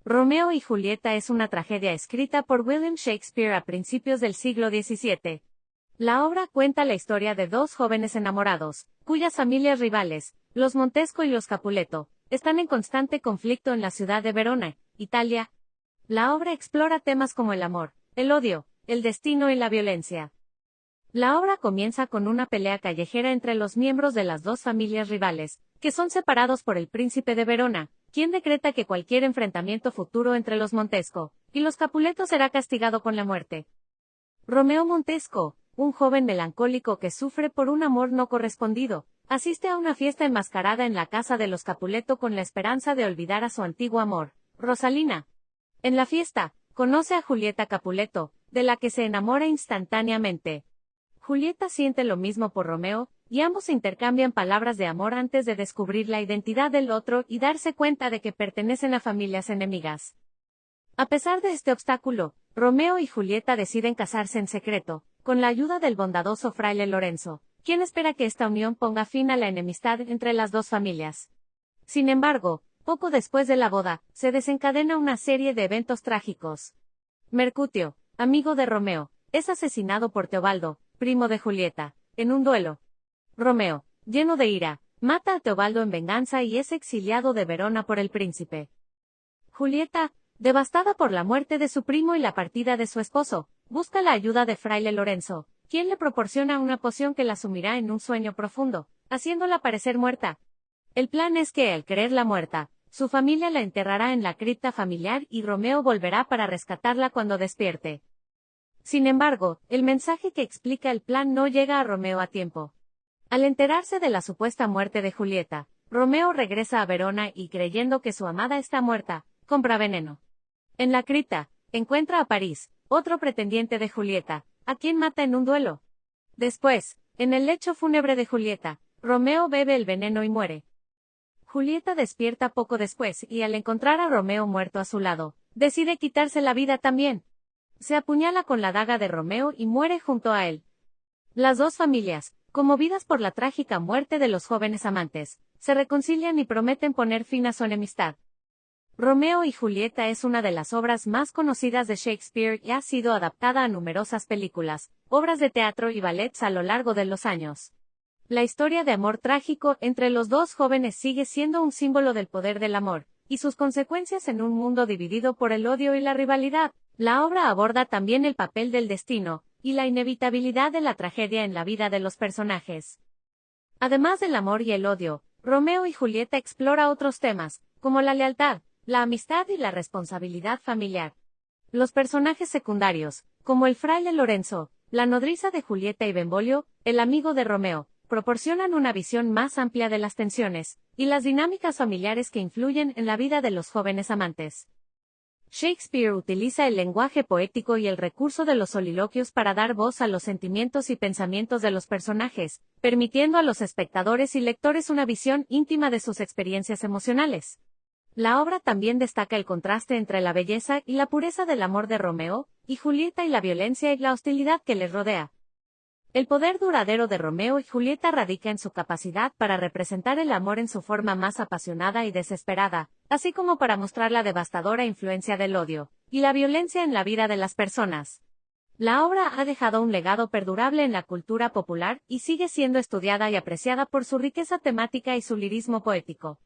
Romeo y Julieta es una tragedia escrita por William Shakespeare a principios del siglo XVII. La obra cuenta la historia de dos jóvenes enamorados, cuyas familias rivales, los Montesco y los Capuleto, están en constante conflicto en la ciudad de Verona, Italia. La obra explora temas como el amor, el odio, el destino y la violencia. La obra comienza con una pelea callejera entre los miembros de las dos familias rivales, que son separados por el príncipe de Verona, quien decreta que cualquier enfrentamiento futuro entre los Montesco y los Capuleto será castigado con la muerte. Romeo Montesco, un joven melancólico que sufre por un amor no correspondido, asiste a una fiesta enmascarada en la casa de los Capuleto con la esperanza de olvidar a su antiguo amor, Rosalina. En la fiesta, conoce a Julieta Capuleto, de la que se enamora instantáneamente. Julieta siente lo mismo por Romeo, y ambos intercambian palabras de amor antes de descubrir la identidad del otro y darse cuenta de que pertenecen a familias enemigas. A pesar de este obstáculo, Romeo y Julieta deciden casarse en secreto, con la ayuda del bondadoso fraile Lorenzo, quien espera que esta unión ponga fin a la enemistad entre las dos familias. Sin embargo, poco después de la boda, se desencadena una serie de eventos trágicos. Mercutio, amigo de Romeo, es asesinado por Teobaldo, primo de Julieta, en un duelo. Romeo, lleno de ira, mata a Teobaldo en venganza y es exiliado de Verona por el príncipe. Julieta, devastada por la muerte de su primo y la partida de su esposo, busca la ayuda de fraile Lorenzo, quien le proporciona una poción que la sumirá en un sueño profundo, haciéndola parecer muerta. El plan es que, al creerla muerta, su familia la enterrará en la cripta familiar y Romeo volverá para rescatarla cuando despierte. Sin embargo, el mensaje que explica el plan no llega a Romeo a tiempo. Al enterarse de la supuesta muerte de Julieta, Romeo regresa a Verona y creyendo que su amada está muerta, compra veneno. En la cripta, encuentra a París, otro pretendiente de Julieta, a quien mata en un duelo. Después, en el lecho fúnebre de Julieta, Romeo bebe el veneno y muere. Julieta despierta poco después y al encontrar a Romeo muerto a su lado, decide quitarse la vida también. Se apuñala con la daga de Romeo y muere junto a él. Las dos familias, conmovidas por la trágica muerte de los jóvenes amantes, se reconcilian y prometen poner fin a su enemistad. Romeo y Julieta es una de las obras más conocidas de Shakespeare y ha sido adaptada a numerosas películas, obras de teatro y ballets a lo largo de los años. La historia de amor trágico entre los dos jóvenes sigue siendo un símbolo del poder del amor, y sus consecuencias en un mundo dividido por el odio y la rivalidad. La obra aborda también el papel del destino, y la inevitabilidad de la tragedia en la vida de los personajes. Además del amor y el odio, Romeo y Julieta explora otros temas, como la lealtad, la amistad y la responsabilidad familiar. Los personajes secundarios, como el fraile Lorenzo, la nodriza de Julieta y Benvolio, el amigo de Romeo, proporcionan una visión más amplia de las tensiones y las dinámicas familiares que influyen en la vida de los jóvenes amantes. Shakespeare utiliza el lenguaje poético y el recurso de los soliloquios para dar voz a los sentimientos y pensamientos de los personajes, permitiendo a los espectadores y lectores una visión íntima de sus experiencias emocionales. La obra también destaca el contraste entre la belleza y la pureza del amor de Romeo y Julieta y la violencia y la hostilidad que les rodea. El poder duradero de Romeo y Julieta radica en su capacidad para representar el amor en su forma más apasionada y desesperada, así como para mostrar la devastadora influencia del odio y la violencia en la vida de las personas. La obra ha dejado un legado perdurable en la cultura popular y sigue siendo estudiada y apreciada por su riqueza temática y su lirismo poético.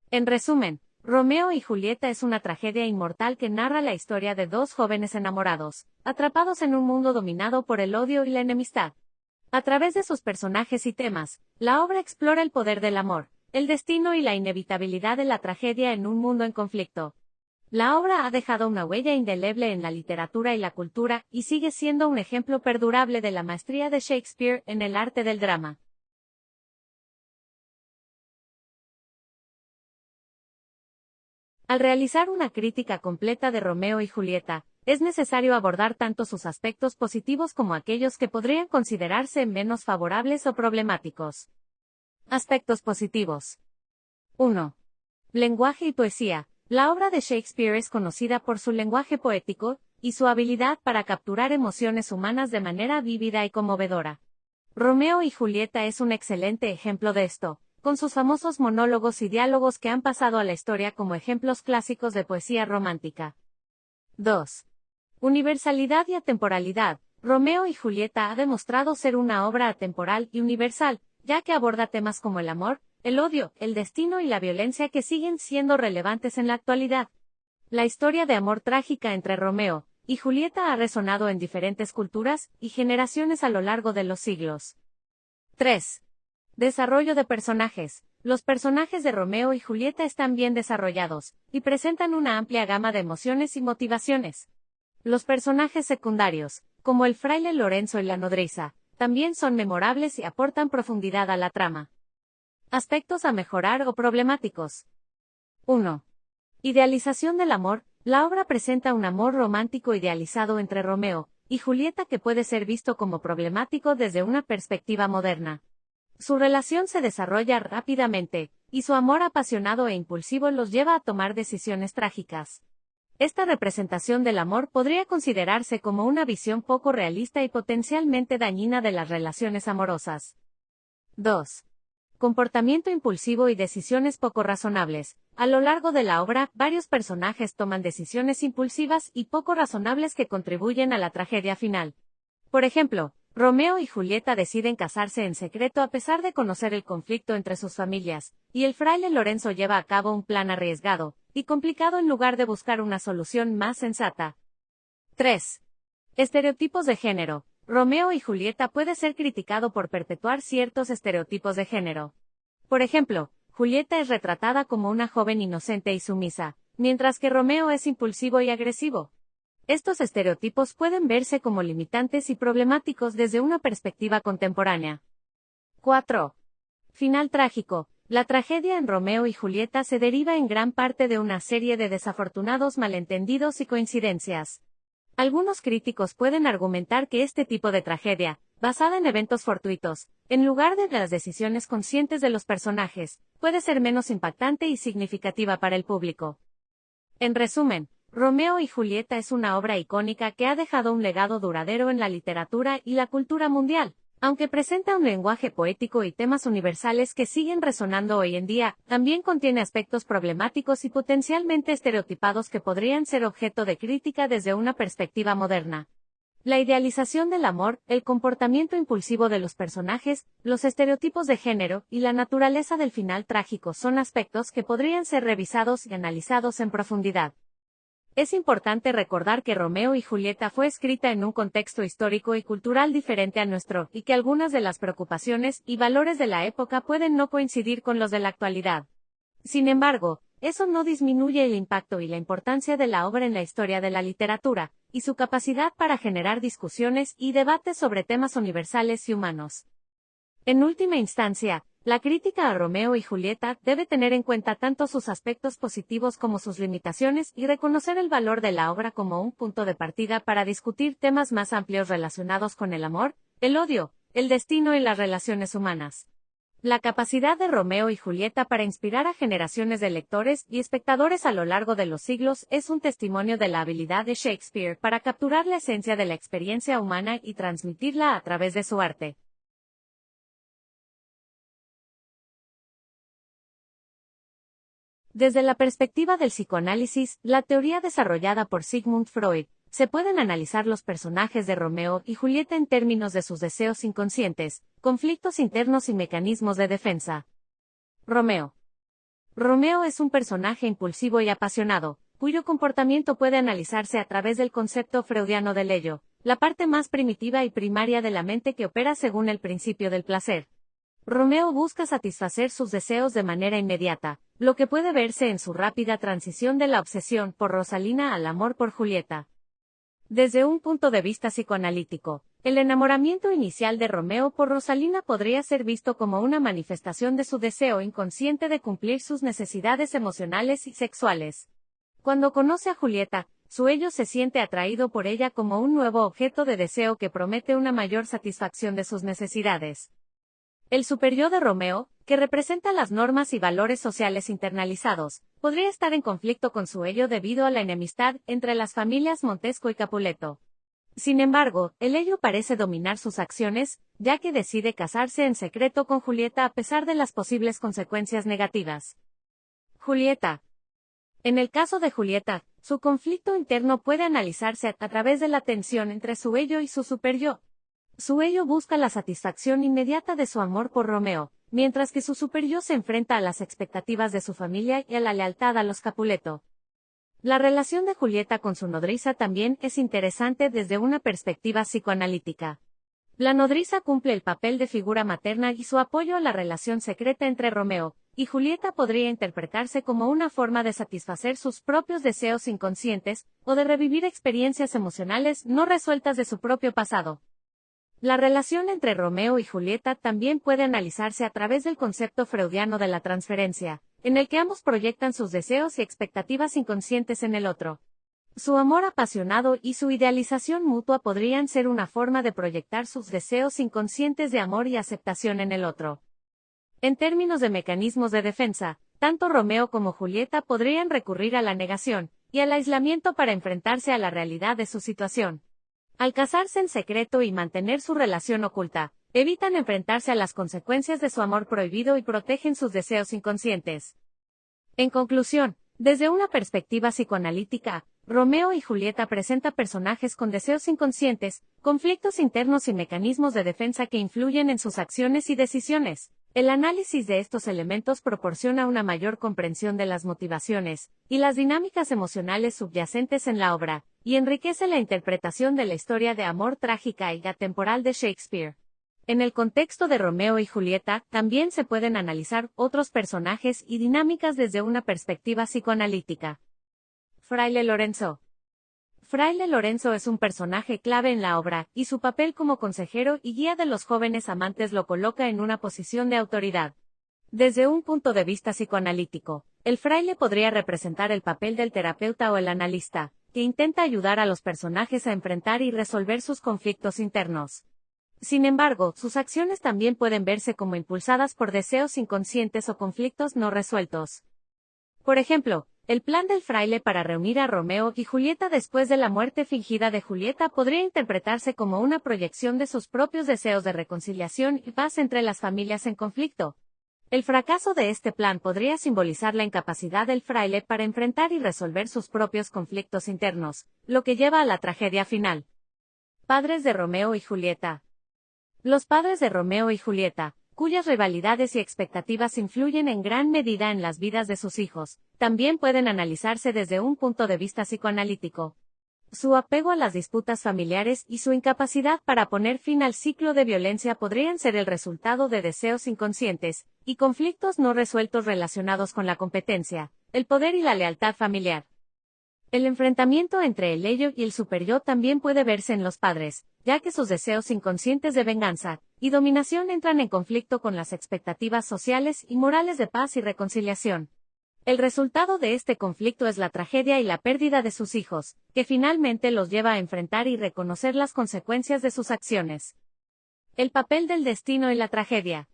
En resumen, Romeo y Julieta es una tragedia inmortal que narra la historia de dos jóvenes enamorados, atrapados en un mundo dominado por el odio y la enemistad. A través de sus personajes y temas, la obra explora el poder del amor, el destino y la inevitabilidad de la tragedia en un mundo en conflicto. La obra ha dejado una huella indeleble en la literatura y la cultura y sigue siendo un ejemplo perdurable de la maestría de Shakespeare en el arte del drama. Al realizar una crítica completa de Romeo y Julieta, es necesario abordar tanto sus aspectos positivos como aquellos que podrían considerarse menos favorables o problemáticos. Aspectos positivos. 1. Lenguaje y poesía. La obra de Shakespeare es conocida por su lenguaje poético y su habilidad para capturar emociones humanas de manera vívida y conmovedora. Romeo y Julieta es un excelente ejemplo de esto, con sus famosos monólogos y diálogos que han pasado a la historia como ejemplos clásicos de poesía romántica. 2. Universalidad y atemporalidad. Romeo y Julieta ha demostrado ser una obra atemporal y universal, ya que aborda temas como el amor, el odio, el destino y la violencia que siguen siendo relevantes en la actualidad. La historia de amor trágica entre Romeo y Julieta ha resonado en diferentes culturas y generaciones a lo largo de los siglos. 3. Desarrollo de personajes. Los personajes de Romeo y Julieta están bien desarrollados, y presentan una amplia gama de emociones y motivaciones. Los personajes secundarios, como el fraile Lorenzo y la nodriza, también son memorables y aportan profundidad a la trama. Aspectos a mejorar o problemáticos. 1. Idealización del amor. La obra presenta un amor romántico idealizado entre Romeo y Julieta que puede ser visto como problemático desde una perspectiva moderna. Su relación se desarrolla rápidamente, y su amor apasionado e impulsivo los lleva a tomar decisiones trágicas. Esta representación del amor podría considerarse como una visión poco realista y potencialmente dañina de las relaciones amorosas. 2. Comportamiento impulsivo y decisiones poco razonables. A lo largo de la obra, varios personajes toman decisiones impulsivas y poco razonables que contribuyen a la tragedia final. Por ejemplo, Romeo y Julieta deciden casarse en secreto a pesar de conocer el conflicto entre sus familias, y el fraile Lorenzo lleva a cabo un plan arriesgado y complicado en lugar de buscar una solución más sensata. 3. Estereotipos de género. Romeo y Julieta puede ser criticado por perpetuar ciertos estereotipos de género. Por ejemplo, Julieta es retratada como una joven inocente y sumisa, mientras que Romeo es impulsivo y agresivo. Estos estereotipos pueden verse como limitantes y problemáticos desde una perspectiva contemporánea. 4. Final trágico. La tragedia en Romeo y Julieta se deriva en gran parte de una serie de desafortunados malentendidos y coincidencias. Algunos críticos pueden argumentar que este tipo de tragedia, basada en eventos fortuitos, en lugar de las decisiones conscientes de los personajes, puede ser menos impactante y significativa para el público. En resumen, Romeo y Julieta es una obra icónica que ha dejado un legado duradero en la literatura y la cultura mundial. Aunque presenta un lenguaje poético y temas universales que siguen resonando hoy en día, también contiene aspectos problemáticos y potencialmente estereotipados que podrían ser objeto de crítica desde una perspectiva moderna. La idealización del amor, el comportamiento impulsivo de los personajes, los estereotipos de género y la naturaleza del final trágico son aspectos que podrían ser revisados y analizados en profundidad. Es importante recordar que Romeo y Julieta fue escrita en un contexto histórico y cultural diferente al nuestro, y que algunas de las preocupaciones y valores de la época pueden no coincidir con los de la actualidad. Sin embargo, eso no disminuye el impacto y la importancia de la obra en la historia de la literatura, y su capacidad para generar discusiones y debates sobre temas universales y humanos. En última instancia, la crítica a Romeo y Julieta debe tener en cuenta tanto sus aspectos positivos como sus limitaciones y reconocer el valor de la obra como un punto de partida para discutir temas más amplios relacionados con el amor, el odio, el destino y las relaciones humanas. La capacidad de Romeo y Julieta para inspirar a generaciones de lectores y espectadores a lo largo de los siglos es un testimonio de la habilidad de Shakespeare para capturar la esencia de la experiencia humana y transmitirla a través de su arte. Desde la perspectiva del psicoanálisis, la teoría desarrollada por Sigmund Freud, se pueden analizar los personajes de Romeo y Julieta en términos de sus deseos inconscientes, conflictos internos y mecanismos de defensa. Romeo. Romeo es un personaje impulsivo y apasionado, cuyo comportamiento puede analizarse a través del concepto freudiano del ello, la parte más primitiva y primaria de la mente que opera según el principio del placer. Romeo busca satisfacer sus deseos de manera inmediata, lo que puede verse en su rápida transición de la obsesión por Rosalina al amor por Julieta. Desde un punto de vista psicoanalítico, el enamoramiento inicial de Romeo por Rosalina podría ser visto como una manifestación de su deseo inconsciente de cumplir sus necesidades emocionales y sexuales. Cuando conoce a Julieta, su ello se siente atraído por ella como un nuevo objeto de deseo que promete una mayor satisfacción de sus necesidades. El superyo de Romeo, que representa las normas y valores sociales internalizados, podría estar en conflicto con su ello debido a la enemistad entre las familias Montesco y Capuleto. Sin embargo, el ello parece dominar sus acciones, ya que decide casarse en secreto con Julieta a pesar de las posibles consecuencias negativas. Julieta. En el caso de Julieta, su conflicto interno puede analizarse a través de la tensión entre su ello y su superyo. Su ello busca la satisfacción inmediata de su amor por Romeo, mientras que su superyo se enfrenta a las expectativas de su familia y a la lealtad a los Capuleto. La relación de Julieta con su nodriza también es interesante desde una perspectiva psicoanalítica. La nodriza cumple el papel de figura materna y su apoyo a la relación secreta entre Romeo y Julieta podría interpretarse como una forma de satisfacer sus propios deseos inconscientes o de revivir experiencias emocionales no resueltas de su propio pasado. La relación entre Romeo y Julieta también puede analizarse a través del concepto freudiano de la transferencia, en el que ambos proyectan sus deseos y expectativas inconscientes en el otro. Su amor apasionado y su idealización mutua podrían ser una forma de proyectar sus deseos inconscientes de amor y aceptación en el otro. En términos de mecanismos de defensa, tanto Romeo como Julieta podrían recurrir a la negación y al aislamiento para enfrentarse a la realidad de su situación. Al casarse en secreto y mantener su relación oculta, evitan enfrentarse a las consecuencias de su amor prohibido y protegen sus deseos inconscientes. En conclusión, desde una perspectiva psicoanalítica, Romeo y Julieta presenta personajes con deseos inconscientes, conflictos internos y mecanismos de defensa que influyen en sus acciones y decisiones. El análisis de estos elementos proporciona una mayor comprensión de las motivaciones y las dinámicas emocionales subyacentes en la obra, y enriquece la interpretación de la historia de amor trágica y atemporal de Shakespeare. En el contexto de Romeo y Julieta, también se pueden analizar otros personajes y dinámicas desde una perspectiva psicoanalítica. Fraile Lorenzo. Fraile Lorenzo es un personaje clave en la obra, y su papel como consejero y guía de los jóvenes amantes lo coloca en una posición de autoridad. Desde un punto de vista psicoanalítico, el fraile podría representar el papel del terapeuta o el analista, que intenta ayudar a los personajes a enfrentar y resolver sus conflictos internos. Sin embargo, sus acciones también pueden verse como impulsadas por deseos inconscientes o conflictos no resueltos. Por ejemplo, el plan del fraile para reunir a Romeo y Julieta después de la muerte fingida de Julieta podría interpretarse como una proyección de sus propios deseos de reconciliación y paz entre las familias en conflicto. El fracaso de este plan podría simbolizar la incapacidad del fraile para enfrentar y resolver sus propios conflictos internos, lo que lleva a la tragedia final. Padres de Romeo y Julieta. Los padres de Romeo y Julieta, cuyas rivalidades y expectativas influyen en gran medida en las vidas de sus hijos, también pueden analizarse desde un punto de vista psicoanalítico. Su apego a las disputas familiares y su incapacidad para poner fin al ciclo de violencia podrían ser el resultado de deseos inconscientes y conflictos no resueltos relacionados con la competencia, el poder y la lealtad familiar. El enfrentamiento entre el ello y el superyo también puede verse en los padres, ya que sus deseos inconscientes de venganza y dominación entran en conflicto con las expectativas sociales y morales de paz y reconciliación. El resultado de este conflicto es la tragedia y la pérdida de sus hijos, que finalmente los lleva a enfrentar y reconocer las consecuencias de sus acciones. El papel del destino y la tragedia.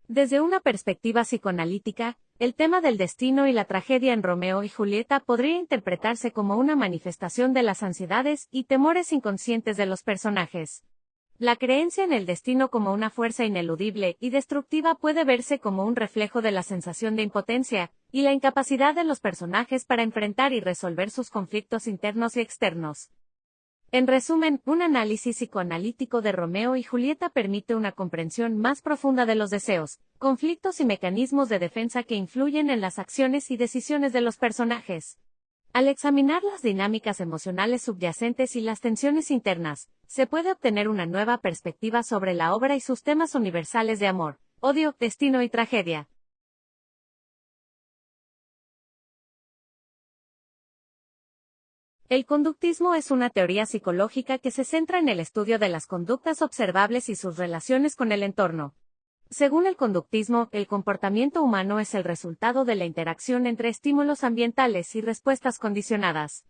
Desde una perspectiva psicoanalítica, el tema del destino y la tragedia en Romeo y Julieta podría interpretarse como una manifestación de las ansiedades y temores inconscientes de los personajes. La creencia en el destino como una fuerza ineludible y destructiva puede verse como un reflejo de la sensación de impotencia y la incapacidad de los personajes para enfrentar y resolver sus conflictos internos y externos. En resumen, un análisis psicoanalítico de Romeo y Julieta permite una comprensión más profunda de los deseos, conflictos y mecanismos de defensa que influyen en las acciones y decisiones de los personajes. Al examinar las dinámicas emocionales subyacentes y las tensiones internas, se puede obtener una nueva perspectiva sobre la obra y sus temas universales de amor, odio, destino y tragedia. El conductismo es una teoría psicológica que se centra en el estudio de las conductas observables y sus relaciones con el entorno. Según el conductismo, el comportamiento humano es el resultado de la interacción entre estímulos ambientales y respuestas condicionadas.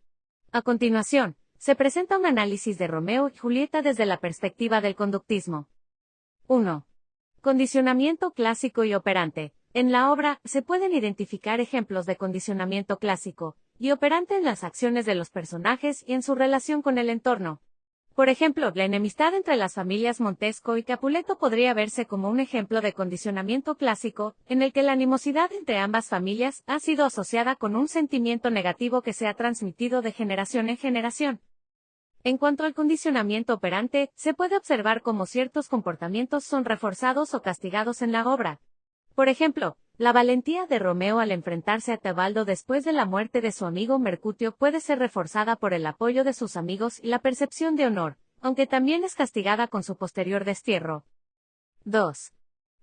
A continuación, se presenta un análisis de Romeo y Julieta desde la perspectiva del conductismo. 1. Condicionamiento clásico y operante. En la obra, se pueden identificar ejemplos de condicionamiento clásico y operante en las acciones de los personajes y en su relación con el entorno. Por ejemplo, la enemistad entre las familias Montesco y Capuleto podría verse como un ejemplo de condicionamiento clásico, en el que la animosidad entre ambas familias ha sido asociada con un sentimiento negativo que se ha transmitido de generación en generación. En cuanto al condicionamiento operante, se puede observar cómo ciertos comportamientos son reforzados o castigados en la obra. Por ejemplo, la valentía de Romeo al enfrentarse a Teobaldo después de la muerte de su amigo Mercutio puede ser reforzada por el apoyo de sus amigos y la percepción de honor, aunque también es castigada con su posterior destierro. 2.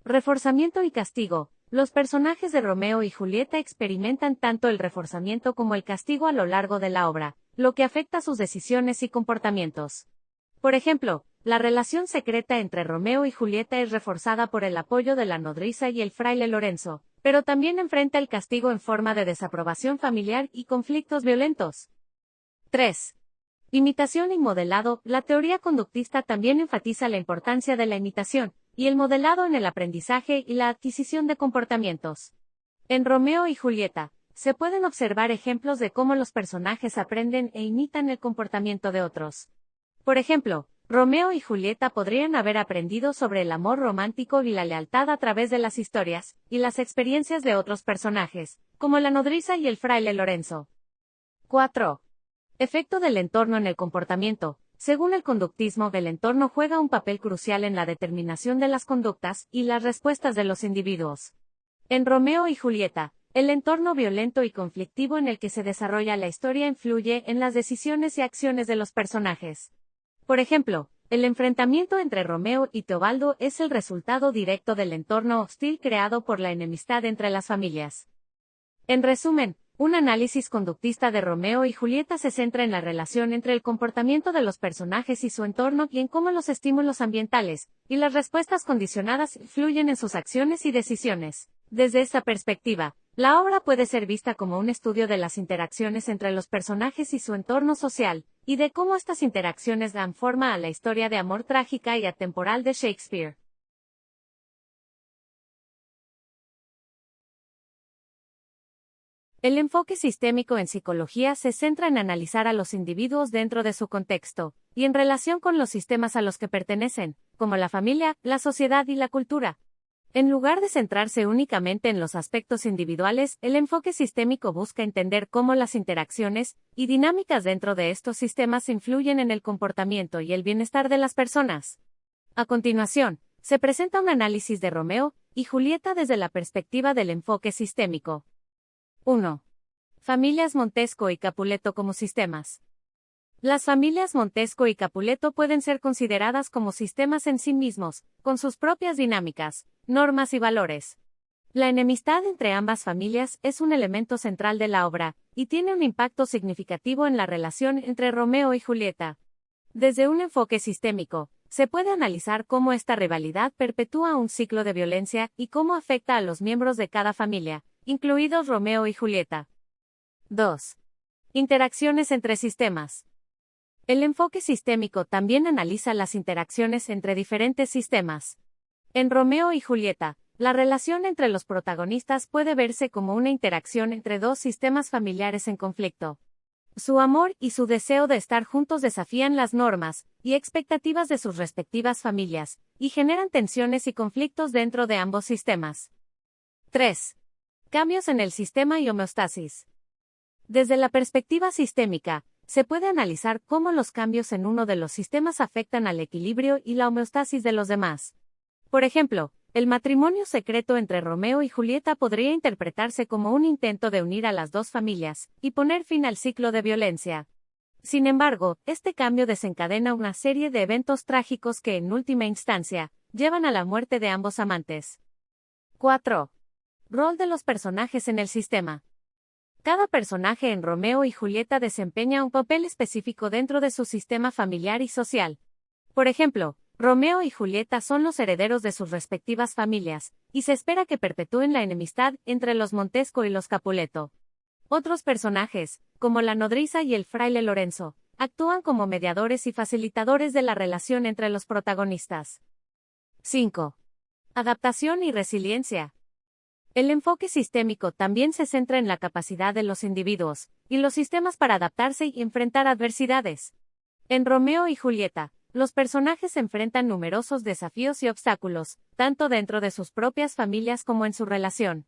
Reforzamiento y castigo. Los personajes de Romeo y Julieta experimentan tanto el reforzamiento como el castigo a lo largo de la obra, lo que afecta sus decisiones y comportamientos. Por ejemplo, la relación secreta entre Romeo y Julieta es reforzada por el apoyo de la nodriza y el fraile Lorenzo, pero también enfrenta el castigo en forma de desaprobación familiar y conflictos violentos. 3. Imitación y modelado. La teoría conductista también enfatiza la importancia de la imitación y el modelado en el aprendizaje y la adquisición de comportamientos. En Romeo y Julieta, se pueden observar ejemplos de cómo los personajes aprenden e imitan el comportamiento de otros. Por ejemplo, Romeo y Julieta podrían haber aprendido sobre el amor romántico y la lealtad a través de las historias y las experiencias de otros personajes, como la nodriza y el fraile Lorenzo. 4. Efecto del entorno en el comportamiento. Según el conductismo, el entorno juega un papel crucial en la determinación de las conductas y las respuestas de los individuos. En Romeo y Julieta, el entorno violento y conflictivo en el que se desarrolla la historia influye en las decisiones y acciones de los personajes. Por ejemplo, el enfrentamiento entre Romeo y Teobaldo es el resultado directo del entorno hostil creado por la enemistad entre las familias. En resumen, un análisis conductista de Romeo y Julieta se centra en la relación entre el comportamiento de los personajes y su entorno y en cómo los estímulos ambientales y las respuestas condicionadas influyen en sus acciones y decisiones. Desde esta perspectiva, la obra puede ser vista como un estudio de las interacciones entre los personajes y su entorno social, y de cómo estas interacciones dan forma a la historia de amor trágica y atemporal de Shakespeare. El enfoque sistémico en psicología se centra en analizar a los individuos dentro de su contexto, y en relación con los sistemas a los que pertenecen, como la familia, la sociedad y la cultura. En lugar de centrarse únicamente en los aspectos individuales, el enfoque sistémico busca entender cómo las interacciones y dinámicas dentro de estos sistemas influyen en el comportamiento y el bienestar de las personas. A continuación, se presenta un análisis de Romeo y Julieta desde la perspectiva del enfoque sistémico. 1. Familias Montesco y Capuleto como sistemas. Las familias Montesco y Capuleto pueden ser consideradas como sistemas en sí mismos, con sus propias dinámicas, normas y valores. La enemistad entre ambas familias es un elemento central de la obra, y tiene un impacto significativo en la relación entre Romeo y Julieta. Desde un enfoque sistémico, se puede analizar cómo esta rivalidad perpetúa un ciclo de violencia y cómo afecta a los miembros de cada familia, incluidos Romeo y Julieta. 2. Interacciones entre sistemas. El enfoque sistémico también analiza las interacciones entre diferentes sistemas. En Romeo y Julieta, la relación entre los protagonistas puede verse como una interacción entre dos sistemas familiares en conflicto. Su amor y su deseo de estar juntos desafían las normas y expectativas de sus respectivas familias, y generan tensiones y conflictos dentro de ambos sistemas. 3. Cambios en el sistema y homeostasis. Desde la perspectiva sistémica, se puede analizar cómo los cambios en uno de los sistemas afectan al equilibrio y la homeostasis de los demás. Por ejemplo, el matrimonio secreto entre Romeo y Julieta podría interpretarse como un intento de unir a las dos familias y poner fin al ciclo de violencia. Sin embargo, este cambio desencadena una serie de eventos trágicos que, en última instancia, llevan a la muerte de ambos amantes. 4. Rol de los personajes en el sistema. Cada personaje en Romeo y Julieta desempeña un papel específico dentro de su sistema familiar y social. Por ejemplo, Romeo y Julieta son los herederos de sus respectivas familias, y se espera que perpetúen la enemistad entre los Montesco y los Capuleto. Otros personajes, como la nodriza y el fraile Lorenzo, actúan como mediadores y facilitadores de la relación entre los protagonistas. 5. Adaptación y resiliencia. El enfoque sistémico también se centra en la capacidad de los individuos y los sistemas para adaptarse y enfrentar adversidades. En Romeo y Julieta, los personajes enfrentan numerosos desafíos y obstáculos, tanto dentro de sus propias familias como en su relación.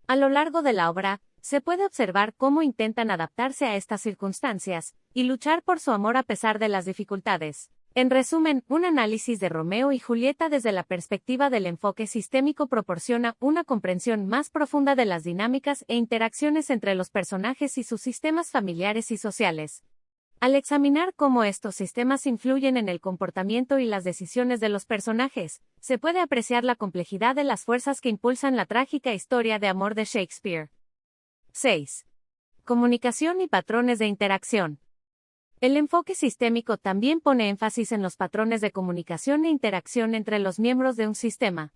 A lo largo de la obra, se puede observar cómo intentan adaptarse a estas circunstancias y luchar por su amor a pesar de las dificultades. En resumen, un análisis de Romeo y Julieta desde la perspectiva del enfoque sistémico proporciona una comprensión más profunda de las dinámicas e interacciones entre los personajes y sus sistemas familiares y sociales. Al examinar cómo estos sistemas influyen en el comportamiento y las decisiones de los personajes, se puede apreciar la complejidad de las fuerzas que impulsan la trágica historia de amor de Shakespeare. 6. Comunicación y patrones de interacción. El enfoque sistémico también pone énfasis en los patrones de comunicación e interacción entre los miembros de un sistema.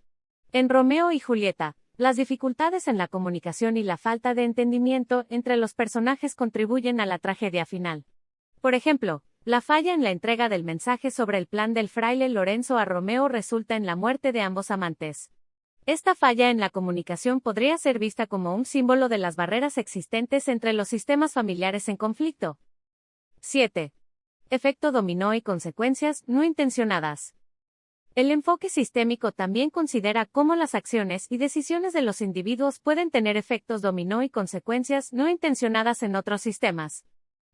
En Romeo y Julieta, las dificultades en la comunicación y la falta de entendimiento entre los personajes contribuyen a la tragedia final. Por ejemplo, la falla en la entrega del mensaje sobre el plan del fraile Lorenzo a Romeo resulta en la muerte de ambos amantes. Esta falla en la comunicación podría ser vista como un símbolo de las barreras existentes entre los sistemas familiares en conflicto. 7. Efecto dominó y consecuencias no intencionadas. El enfoque sistémico también considera cómo las acciones y decisiones de los individuos pueden tener efectos dominó y consecuencias no intencionadas en otros sistemas.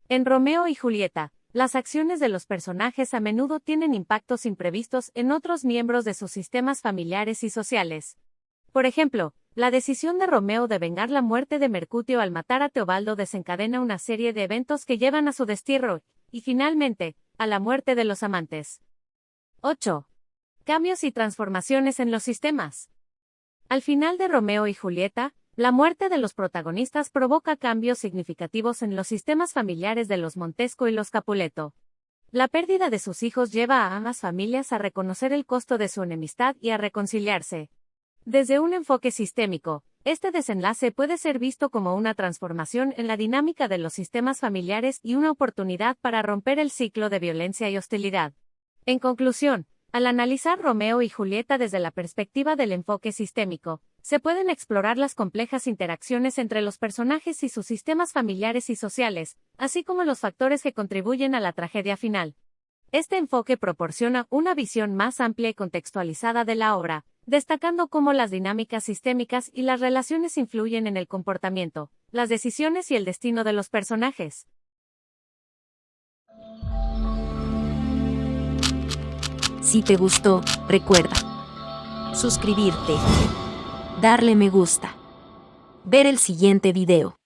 En Romeo y Julieta, las acciones de los personajes a menudo tienen impactos imprevistos en otros miembros de sus sistemas familiares y sociales. Por ejemplo, la decisión de Romeo de vengar la muerte de Mercutio al matar a Teobaldo desencadena una serie de eventos que llevan a su destierro, y finalmente, a la muerte de los amantes. 8. Cambios y transformaciones en los sistemas. Al final de Romeo y Julieta, la muerte de los protagonistas provoca cambios significativos en los sistemas familiares de los Montesco y los Capuleto. La pérdida de sus hijos lleva a ambas familias a reconocer el costo de su enemistad y a reconciliarse. Desde un enfoque sistémico, este desenlace puede ser visto como una transformación en la dinámica de los sistemas familiares y una oportunidad para romper el ciclo de violencia y hostilidad. En conclusión, al analizar Romeo y Julieta desde la perspectiva del enfoque sistémico, se pueden explorar las complejas interacciones entre los personajes y sus sistemas familiares y sociales, así como los factores que contribuyen a la tragedia final. Este enfoque proporciona una visión más amplia y contextualizada de la obra, destacando cómo las dinámicas sistémicas y las relaciones influyen en el comportamiento, las decisiones y el destino de los personajes. Si te gustó, recuerda suscribirte, darle me gusta, ver el siguiente video.